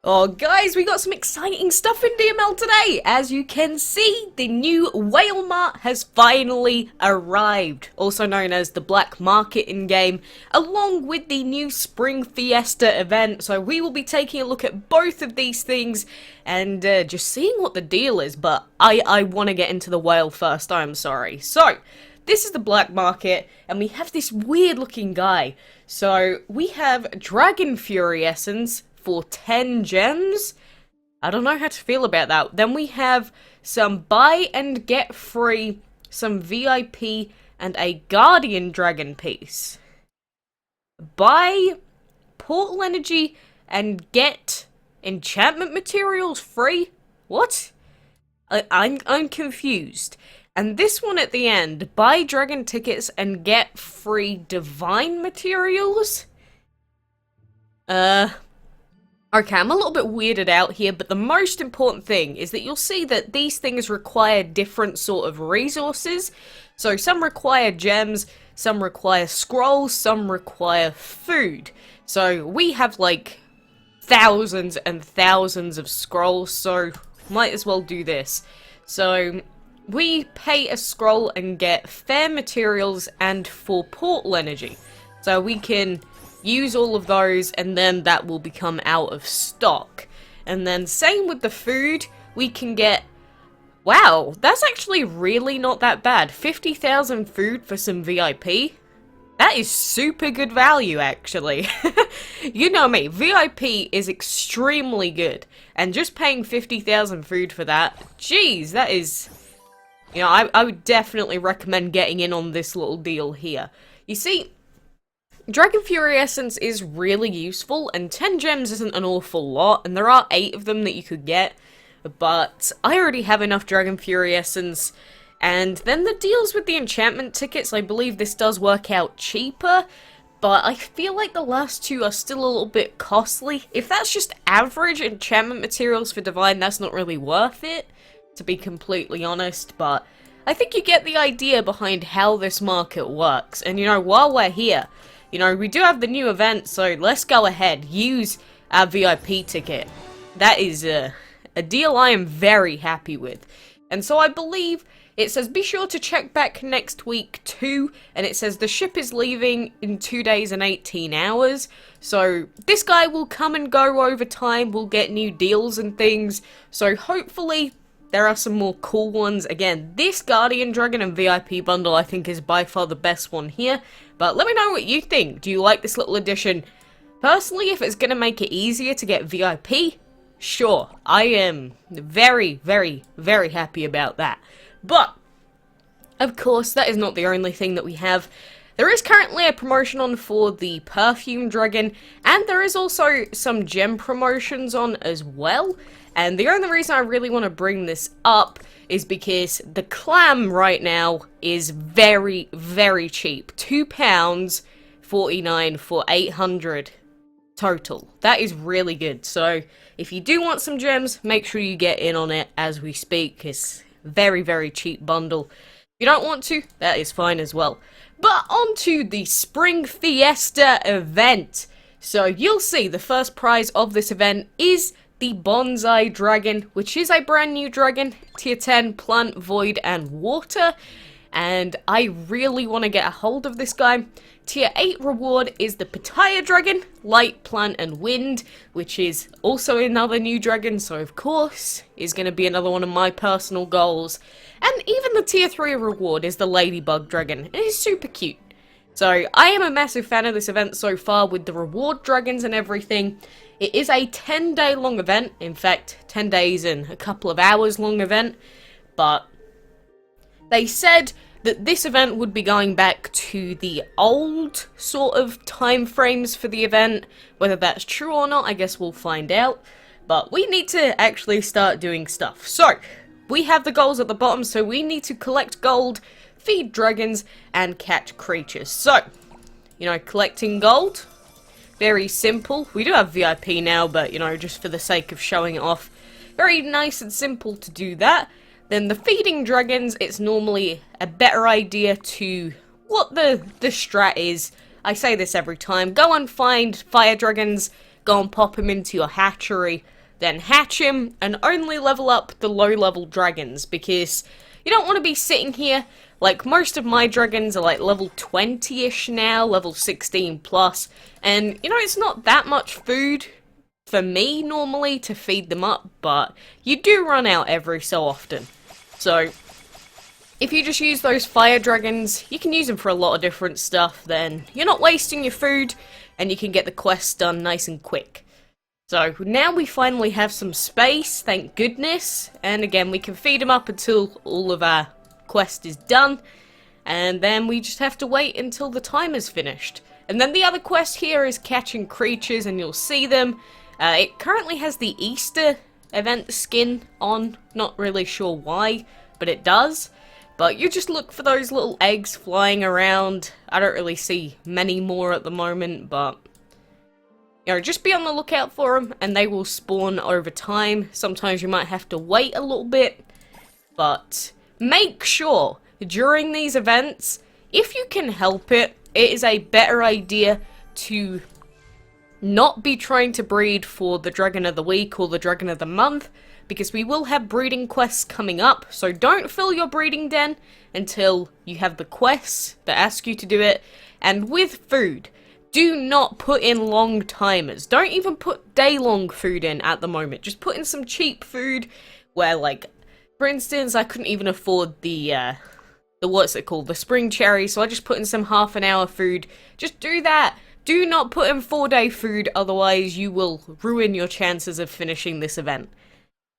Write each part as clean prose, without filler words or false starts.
Oh guys, we got some exciting stuff in DML today! As you can see, the new whalemart has finally arrived, also known as the black market in-game, along with the new Spring Fiesta event. So we will be taking a look at both of these things and just seeing what the deal is, but I want to get into the whale first, I'm sorry. So, this is the black market, and we have this weird looking guy. So, we have Dragon Fury Essence for 10 gems. I don't know how to feel about that. Then we have some buy and get free, some VIP, and a Guardian Dragon piece. Buy portal energy and get enchantment materials free? What? I'm confused. And this one at the end, buy dragon tickets and get free divine materials? Okay, I'm a little bit weirded out here, but the most important thing is that you'll see that these things require different sort of resources. So some require gems, some require scrolls, some require food. So we have like thousands and thousands of scrolls, so might as well do this. So we pay a scroll and get fair materials and for portal energy. So we can use all of those, and then that will become out of stock. And then same with the food, we can get... Wow, that's actually really not that bad. 50,000 food for some VIP? That is super good value, actually. You know me, VIP is extremely good. And just paying 50,000 food for that, geez, that is... You know, I would definitely recommend getting in on this little deal here. You see, Dragon Fury Essence is really useful, and 10 gems isn't an awful lot, and there are 8 of them that you could get, but I already have enough Dragon Fury Essence, and then the deals with the enchantment tickets, I believe this does work out cheaper, but I feel like the last two are still a little bit costly. If that's just average enchantment materials for Divine, that's not really worth it, to be completely honest, but I think you get the idea behind how this market works, and you know, while we're here, you know, we do have the new event, so let's go ahead, use our VIP ticket. That is a deal I am very happy with. And so I believe it says be sure to check back next week too, and it says the ship is leaving in 2 days and 18 hours. So this guy will come and go over time, we'll get new deals and things, so hopefully there are some more cool ones. Again, this Guardian Dragon and VIP bundle I think is by far the best one here. But let me know what you think. Do you like this little addition? Personally, if it's going to make it easier to get VIP, sure. I am very, very, very happy about that. But, of course, that is not the only thing that we have. There is currently a promotion on for the Perfum Dragon, and there is also some gem promotions on as well. And the only reason I really want to bring this up is because the clam right now is very, very cheap. £2.49 for 800 total. That is really good. So if you do want some gems, make sure you get in on it as we speak. It's very, very cheap bundle. If you don't want to, that is fine as well. But on to the Spring Fiesta event. So you'll see the first prize of this event is the Bonsai Dragon, which is a brand new dragon, tier 10, plant, void, and water, and I really want to get a hold of this guy. Tier 8 reward is the Pitaya Dragon, light, plant, and wind, which is also another new dragon, so of course is going to be another one of my personal goals. And even the tier 3 reward is the Ladybug Dragon, and it's super cute. So I am a massive fan of this event so far with the reward dragons and everything. It is a 10-day long event, in fact 10 days and a couple of hours long event, but they said that this event would be going back to the old sort of time frames for the event. Whether that's true or not, I guess we'll find out, but we need to actually start doing stuff. So we have the goals at the bottom, so we need to collect gold, feed dragons, and catch creatures. So, you know, collecting gold, very simple. We do have VIP now, but, you know, just for the sake of showing it off, very nice and simple to do that. Then the feeding dragons, it's normally a better idea to... What the strat is, I say this every time, go and find fire dragons, go and pop him into your hatchery, then hatch him, and only level up the low-level dragons, because you don't want to be sitting here. Like, most of my dragons are like level 20-ish now, level 16 plus, and, you know, it's not that much food for me, normally, to feed them up, but you do run out every so often. So, if you just use those fire dragons, you can use them for a lot of different stuff, then you're not wasting your food, and you can get the quests done nice and quick. So, now we finally have some space, thank goodness, and again, we can feed them up until all of our quest is done, and then we just have to wait until the time is finished. And then the other quest here is catching creatures, and you'll see them. It currently has the Easter event skin on, not really sure why, but it does. But you just look for those little eggs flying around. I don't really see many more at the moment, but you know, just be on the lookout for them, and they will spawn over time. Sometimes you might have to wait a little bit, but make sure during these events, if you can help it, it is a better idea to not be trying to breed for the Dragon of the Week or the Dragon of the Month, because we will have breeding quests coming up, so don't fill your breeding den until you have the quests that ask you to do it. And with food, do not put in long timers. Don't even put day-long food in at the moment. Just put in some cheap food where, like, for instance, I couldn't even afford the what's it called? The spring cherry, so I just put in some half-an-hour food. Just do that. Do not put in 4-day food, otherwise you will ruin your chances of finishing this event.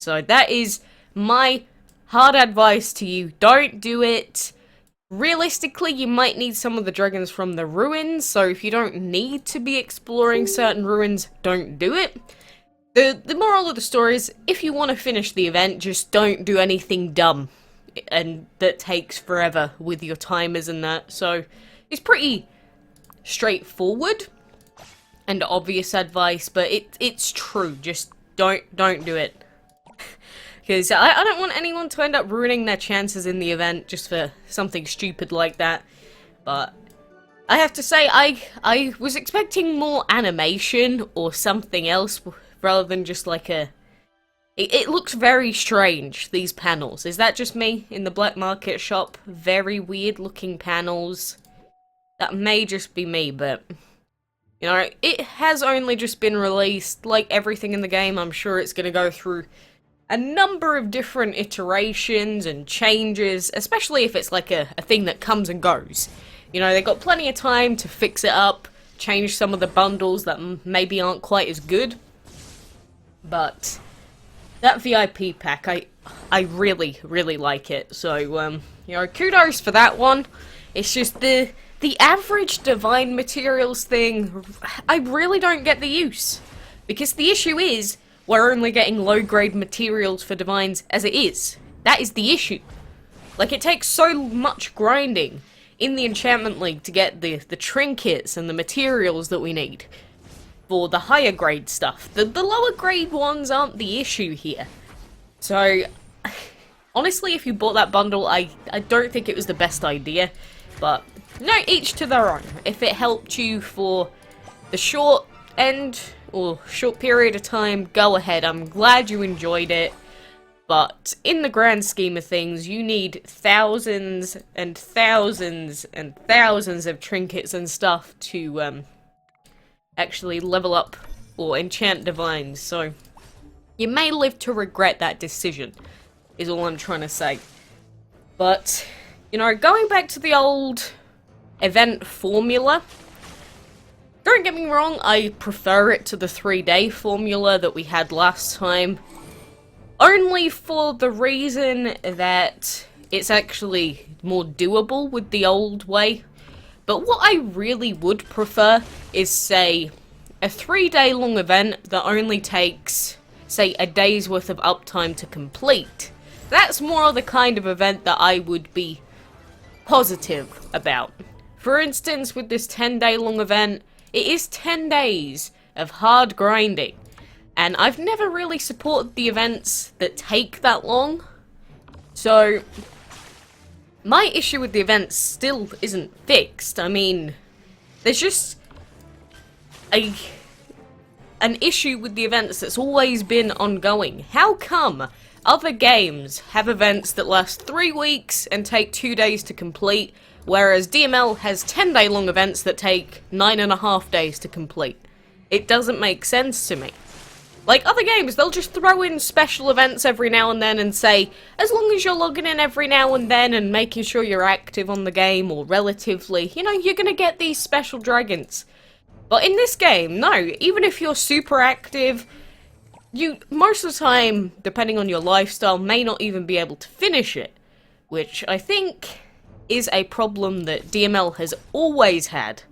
So that is my hard advice to you. Don't do it. Realistically, you might need some of the dragons from the ruins, so if you don't need to be exploring certain ruins, don't do it. The moral of the story is, if you want to finish the event, just don't do anything dumb and that takes forever with your timers and that. So it's pretty straightforward and obvious advice, but it's true. Just don't do it. Because I don't want anyone to end up ruining their chances in the event just for something stupid like that. But I have to say, I was expecting more animation or something else rather than just like a... It looks very strange, these panels. Is that just me in the black market shop? Very weird looking panels. That may just be me, but... you know, it has only just been released. Like everything in the game, I'm sure it's going to go through a number of different iterations and changes, especially if it's like a thing that comes and goes. You know, they've got plenty of time to fix it up, change some of the bundles that maybe aren't quite as good. But that VIP pack, I really, really like it. So, you know, kudos for that one. It's just the average divine materials thing, I really don't get the use. Because the issue is, we're only getting low-grade materials for divines as it is. That is the issue. Like, it takes so much grinding in the Enchantment League to get the trinkets and the materials that we need for the higher grade stuff. The lower grade ones aren't the issue here. So, honestly, if you bought that bundle, I don't think it was the best idea. But, no, each to their own. If it helped you for the short end or short period of time, go ahead. I'm glad you enjoyed it. But in the grand scheme of things, you need thousands and thousands and thousands of trinkets and stuff to actually level up or enchant divines. So you may live to regret that decision, is all I'm trying to say. But, you know, going back to the old event formula, don't get me wrong, I prefer it to the 3-day formula that we had last time. Only for the reason that it's actually more doable with the old way. But what I really would prefer is, say, a 3-day long event that only takes, say, a day's worth of uptime to complete. That's more of the kind of event that I would be positive about. For instance, with this 10-day long event, it is 10 days of hard grinding. And I've never really supported the events that take that long. So, my issue with the events still isn't fixed. I mean, there's just a an issue with the events that's always been ongoing. How come other games have events that last 3 weeks and take 2 days to complete, whereas DML has 10-day long events that take 9.5 days to complete? It doesn't make sense to me. Like other games, they'll just throw in special events every now and then and say, as long as you're logging in every now and then and making sure you're active on the game, or relatively, you know, you're gonna get these special dragons. But in this game, no, even if you're super active, you, most of the time, depending on your lifestyle, may not even be able to finish it. Which I think is a problem that DML has always had.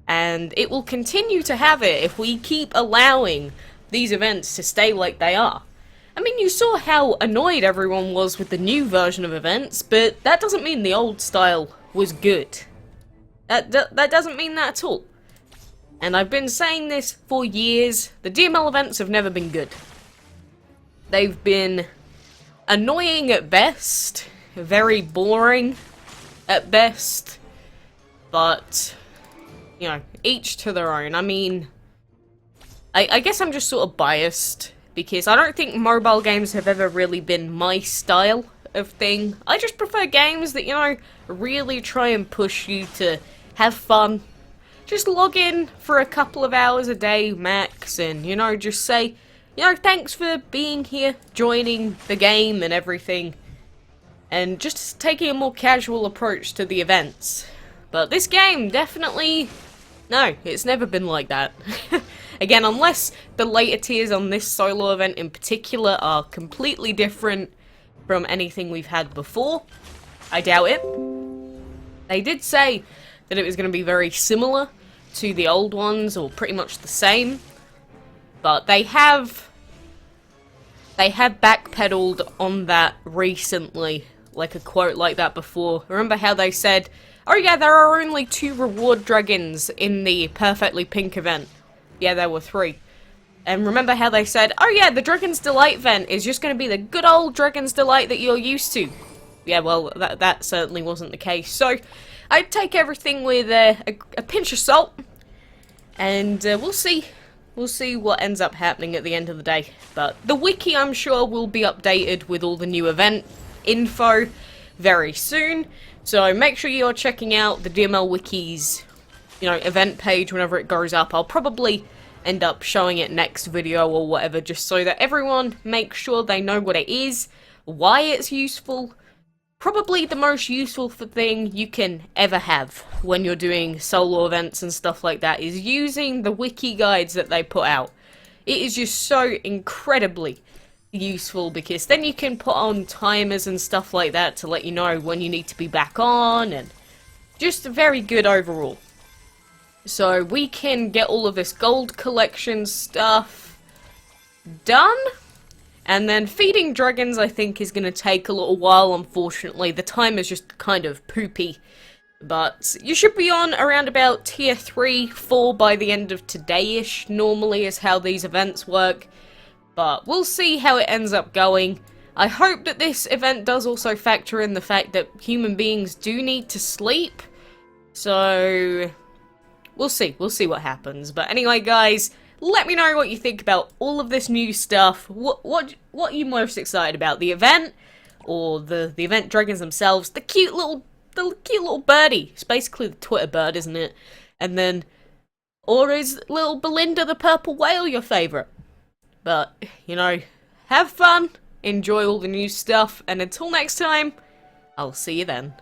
And it will continue to have it if we keep allowing these events to stay like they are. I mean, you saw how annoyed everyone was with the new version of events, but that doesn't mean the old style was good. That doesn't mean that at all. And I've been saying this for years, the DML events have never been good. They've been annoying at best, very boring at best, but, you know, each to their own. I mean, I guess I'm just sort of biased, because I don't think mobile games have ever really been my style of thing. I just prefer games that, you know, really try and push you to have fun. Just log in for a couple of hours a day max and, you know, just say, you know, thanks for being here, joining the game and everything. And just taking a more casual approach to the events. But this game, definitely, no, it's never been like that. Again, unless the later tiers on this solo event in particular are completely different from anything we've had before. I doubt it. They did say that it was going to be very similar to the old ones, or pretty much the same. But they have backpedaled on that recently, like a quote like that before. Remember how they said, oh yeah, there are only 2 reward dragons in the Perfectly Pink event. Yeah, there were 3. And remember how they said, oh yeah, the Dragon's Delight event is just going to be the good old Dragon's Delight that you're used to. Yeah, well, that certainly wasn't the case. So, I'd take everything with a pinch of salt. And we'll see. We'll see what ends up happening at the end of the day. But the wiki, I'm sure, will be updated with all the new event info very soon. So make sure you're checking out the DML Wiki's, you know, event page whenever it goes up. I'll probably end up showing it next video or whatever, just so that everyone makes sure they know what it is, why it's useful. Probably the most useful thing you can ever have when you're doing solo events and stuff like that is using the wiki guides that they put out. It is just so incredibly useful, because then you can put on timers and stuff like that to let you know when you need to be back on, and just very good overall. So we can get all of this gold collection stuff done. And then feeding dragons, I think, is going to take a little while, unfortunately. The time is just kind of poopy. But you should be on around about tier 3, 4 by the end of today-ish, normally is how these events work. But we'll see how it ends up going. I hope that this event does also factor in the fact that human beings do need to sleep. So we'll see what happens. But anyway, guys, let me know what you think about all of this new stuff. What are you most excited about? The event, or the event dragons themselves? The cute little birdie. It's basically the Twitter bird, isn't it? And then, or is little Belinda the purple whale your favorite? But, you know, have fun, enjoy all the new stuff, and until next time, I'll see you then.